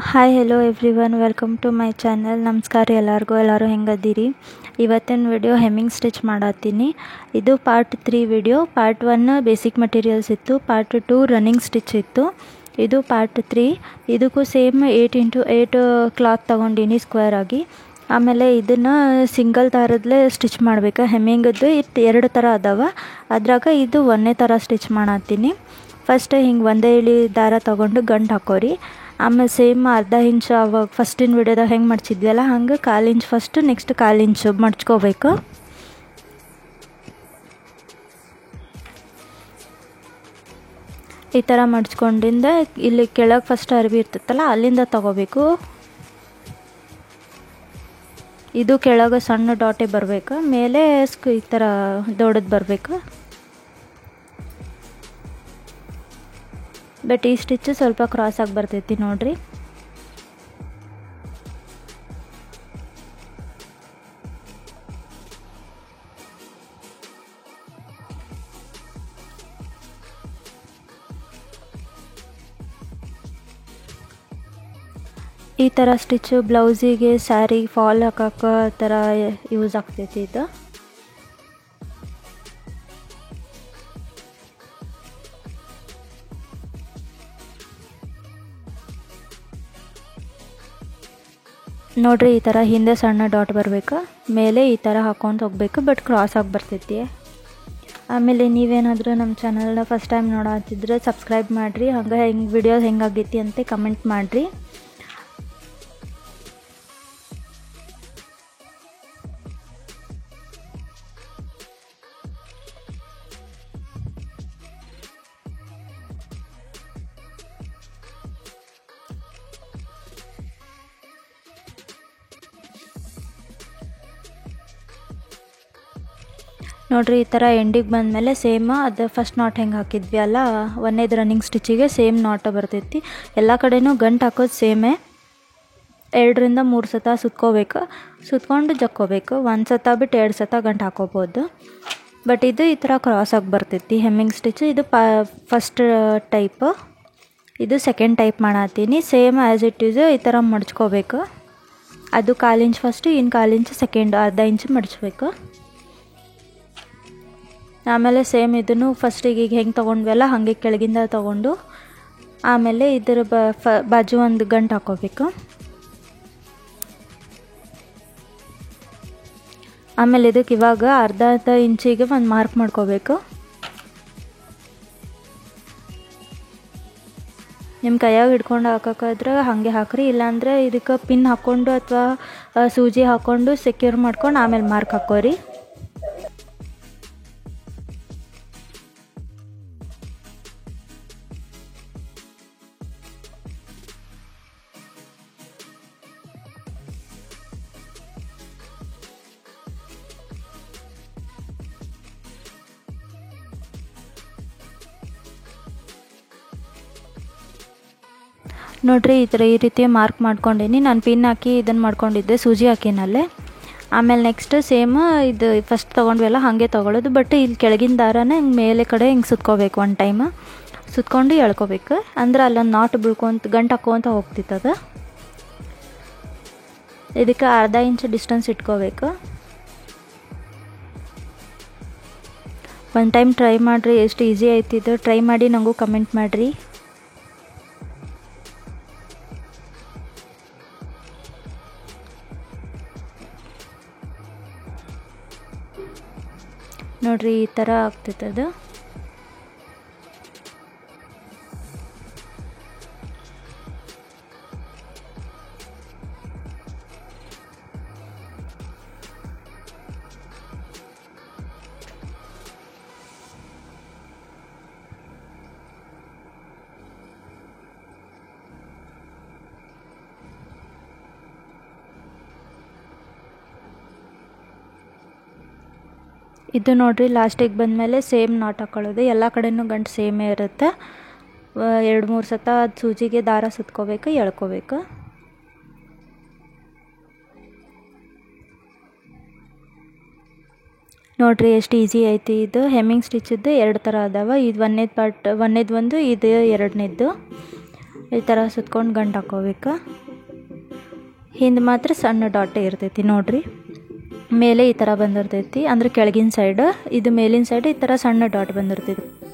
Hi hello everyone, welcome to my channel. ನಮಸ್ಕಾರ ಎಲ್ಲರೂ ಹೆಂಗದ್ದೀರಿ? ಇವತ್ತಿನ ವಿಡಿಯೋ ಹೆಮ್ಮಿಂಗ್ ಸ್ಟಿಚ್ ಮಾಡತ್ತೀನಿ. ಇದು part 3 video. Part 1 basic materials ಇತ್ತು, ಪಾರ್ಟ್ 2 ರನ್ನಿಂಗ್ ಸ್ಟಿಚ್ ಇತ್ತು. ಇದು ಪಾರ್ಟ್ 3. ಇದಕ್ಕೂ ಸೇಮ್ 8x8 ಕ್ಲಾತ್ ತೊಗೊಂಡಿನಿ ಸ್ಕ್ವೇರ್ ಆಗಿ. ಆಮೇಲೆ ಇದನ್ನು ಸಿಂಗಲ್ ದಾರದಲ್ಲೇ ಸ್ಟಿಚ್ ಮಾಡಬೇಕು. ಹೆಮ್ಮಿಂಗದ್ದು ಎರಡು ಥರ ಅದಾವ, ಅದ್ರಾಗ ಇದು ಒಂದೇ ಥರ ಸ್ಟಿಚ್ ಮಾಡತ್ತೀನಿ. ಫಸ್ಟ್ ಹಿಂಗೆ ಒಂದೇ ಇಳಿ ದಾರ ತೊಗೊಂಡು ಗಂಟು ಹಾಕೋರಿ. ಆಮೇಲೆ ಸೇಮ್ ಅರ್ಧ ಇಂಚ್ ಅವಾಗ ಫಸ್ಟಿನ ವಿಡಿಯೋದಾಗ ಹೆಂಗೆ ಮಡ್ಚಿದ್ವಲ್ಲ ಹಂಗೆ 1/4 ಇಂಚ್ ಫಸ್ಟ್, ನೆಕ್ಸ್ಟ್ 1/4 ಇಂಚ್ ಮಡ್ಚ್ಕೋಬೇಕು. ಈ ಥರ ಮಡ್ಚ್ಕೊಂಡಿಂದ ಇಲ್ಲಿ ಕೆಳಗೆ ಫಸ್ಟ್ ಅರ್ವಿ ಇರ್ತೈತಲ್ಲ ಅಲ್ಲಿಂದ ತಗೋಬೇಕು. ಇದು ಕೆಳಗೆ ಸಣ್ಣ ಡಾಟೆ ಬರಬೇಕು, ಮೇಲೆ ಈ ಥರ ದೊಡ್ಡದು ಬರಬೇಕು. ಬಟ್ ಈ ಸ್ಟಿಚ್ಚು ಸ್ವಲ್ಪ ಕ್ರಾಸಾಗಿ ಬರ್ತೈತಿ ನೋಡ್ರಿ. ಈ ಥರ ಸ್ಟಿಚ್ಚು ಬ್ಲೌಸಿಗೆ, ಸ್ಯಾರಿ ಫಾಲ್ ಹಾಕೋಕೆ ಥರ ಯೂಸ್ ಆಗ್ತೈತಿ ಇದು. ನೋಡ್ರಿ, ಈ ಥರ ಹಿಂದೆ ಸಣ್ಣ ಡಾಟ್ ಬರಬೇಕು, ಮೇಲೆ ಈ ಥರ ಹಾಕ್ಕೊಂಡು ಹೋಗಬೇಕು. ಬಟ್ ಕ್ರಾಸ್ ಆಗಿ ಬರ್ತೈತಿ. ಆಮೇಲೆ ನೀವೇನಾದರೂ ನಮ್ಮ ಚಾನಲ್ನ ಫಸ್ಟ್ ಟೈಮ್ ನೋಡತ್ತಿದ್ರೆ ಸಬ್ಸ್ಕ್ರೈಬ್ ಮಾಡಿರಿ. ಹಂಗೆ ಹೆಂಗೆ ವಿಡಿಯೋ ಹೆಂಗಾಗೈತಿ ಅಂತ ಕಮೆಂಟ್ ಮಾಡಿರಿ. ನೋಡ್ರಿ, ಈ ಥರ ಎಂಡಿಗೆ ಬಂದಮೇಲೆ ಸೇಮ್ ಅದು ಫಸ್ಟ್ ನಾಟ್ ಹೆಂಗೆ ಹಾಕಿದ್ವಿ ಅಲ್ಲ ಒಂದೇದು ರನ್ನಿಂಗ್ ಸ್ಟಿಚ್ಚಿಗೆ ಸೇಮ್ ನಾಟ ಬರ್ತೈತಿ. ಎಲ್ಲ ಕಡೆನೂ ಗಂಟು ಹಾಕೋದು ಸೇಮೇ. 2ರಿಂದ 3 ಸತ ಸುತ್ಕೋಬೇಕು, ಸುತ್ಕೊಂಡು ಜಕ್ಕೋಬೇಕು. 1 ಸತ ಬಿಟ್ಟು 2 ಸತ ಗಂಟು ಹಾಕೋಬೋದು. ಬಟ್ ಇದು ಈ ಥರ ಕ್ರಾಸಾಗಿ ಬರ್ತೈತಿ ಹೆಮ್ಮಿಂಗ್ ಸ್ಟಿಚ್ಚು. ಇದು ಫಸ್ಟ್ ಟೈಪ್, ಇದು ಸೆಕೆಂಡ್ ಟೈಪ್ ಮಾಡತ್ತೀನಿ. ಸೇಮ್ ಆ್ಯಸ್ ಇಟ್ ಈಸ್ ಈ ಥರ ಮಡ್ಚ್ಕೋಬೇಕು. ಅದು 1/4 ಇಂಚ್ ಫಸ್ಟು, ಇನ್ನು 1/4 ಇಂಚ್ ಸೆಕೆಂಡ್, ಅರ್ಧ ಇಂಚ್ ಮಡ್ಚ್ಬೇಕು. ಆಮೇಲೆ ಸೇಮ್ ಇದನ್ನು ಫಸ್ಟಿಗೆ ಈಗ ಹೆಂಗೆ ತೊಗೊಂಡ್ವಲ್ಲ ಹಾಗೆ ಕೆಳಗಿಂದ ತೊಗೊಂಡು ಆಮೇಲೆ ಇದರ ಬಾಜು ಒಂದು ಗಂಟು ಹಾಕೋಬೇಕು. ಆಮೇಲೆ ಇದಕ್ಕೆ ಇವಾಗ ಅರ್ಧ ಇಂಚಿಗೆ ಒಂದು ಮಾರ್ಕ್ ಮಾಡ್ಕೋಬೇಕು. ನಿಮ್ಮ ಕೈಯಾಗ ಹಿಡ್ಕೊಂಡು ಹಾಕೋಕ್ಕಾದ್ರೆ ಹಾಗೆ ಹಾಕ್ರಿ, ಇಲ್ಲಾಂದರೆ ಇದಕ್ಕೆ ಪಿನ್ ಹಾಕ್ಕೊಂಡು ಅಥವಾ ಸೂಜಿ ಹಾಕ್ಕೊಂಡು ಸೆಕ್ಯೂರ್ ಮಾಡ್ಕೊಂಡು ಆಮೇಲೆ ಮಾರ್ಕ್ ಹಾಕೋರಿ. ನೋಡ್ರಿ, ಈ ರೀತಿ ಮಾರ್ಕ್ ಮಾಡ್ಕೊಂಡೀನಿ. ನಾನು ಪಿನ್ ಹಾಕಿ ಇದನ್ನು ಮಾಡ್ಕೊಂಡಿದ್ದೆ, ಸೂಜಿ ಹಾಕಿನಲ್ಲೇ. ಆಮೇಲೆ ನೆಕ್ಸ್ಟ್ ಸೇಮ್ ಇದು ಫಸ್ಟ್ ತೊಗೊಂಡ್ವೆಲ್ಲ ಹಾಗೆ ತೊಗೊಳ್ಳೋದು. ಬಟ್ ಇಲ್ಲಿ ಕೆಳಗಿನ ದಾರನ ಹಿಂಗೆ ಮೇಲೆ ಕಡೆ ಹಿಂಗೆ ಸುತ್ಕೋಬೇಕು. ಒಂದು ಟೈಮ್ ಸುತ್ಕೊಂಡು ಎಳ್ಕೋಬೇಕು, ಅಂದ್ರೆ ಅಲ್ಲೊಂದು ನಾಟ್ ಗಂಟು ಹಾಕೋಂತ ಹೋಗ್ತಿತ್ತದ. ಇದಕ್ಕೆ ಅರ್ಧ ಇಂಚ್ ಡಿಸ್ಟೆನ್ಸ್ ಇಟ್ಕೋಬೇಕು. ಒಂದು ಟೈಮ್ ಟ್ರೈ ಮಾಡಿರಿ, ಎಷ್ಟು ಈಸಿ ಆಯ್ತಿದ್ದು. ಟ್ರೈ ಮಾಡಿ ನನಗೂ ಕಮೆಂಟ್ ಮಾಡಿರಿ. ನೋಡ್ರಿ, ಈ ಥರ ಆಗ್ತೈತದು. ಇದು ನೋಡ್ರಿ, ಲಾಸ್ಟಿಗೆ ಬಂದಮೇಲೆ ಸೇಮ್ ನಾಟ್ ಹಾಕೊಳ್ಳೋದು. ಎಲ್ಲ ಕಡೆನೂ ಗಂಟು ಸೇಮೇ ಇರುತ್ತೆ. 2-3 ಸತ ಸೂಜಿಗೆ ದಾರ ಸುತ್ಕೋಬೇಕು, ಎಳ್ಕೋಬೇಕು. ನೋಡ್ರಿ, ಎಷ್ಟು ಈಸಿ ಐತಿ. ಇದು ಹೆಮ್ಮಿಂಗ್ ಸ್ಟಿಚ್ಚಿದ್ದು 2 ಥರ ಅದಾವ. ಇದು ಒಂದೇದು ಪಾರ್ಟ್, ಒಂದೇದು ಒಂದು, ಇದು ಎರಡನೇದು. ಈ ಥರ ಸುತ್ಕೊಂಡು ಗಂಟು ಹಾಕೋಬೇಕು. ಹಿಂದೆ ಮಾತ್ರ ಸಣ್ಣ ಡಾಟೇ ಇರ್ತೈತಿ ನೋಡಿರಿ. ಮೇಲೆ ಈ ಥರ ಬಂದಿರ್ತೈತಿ, ಅಂದ್ರೆ ಕೆಳಗಿನ ಸೈಡ್, ಇದು ಮೇಲಿನ ಸೈಡ್ ಈ ಥರ ಸಣ್ಣ ಡಾಟ್ ಬಂದಿರ್ತೈತಿ.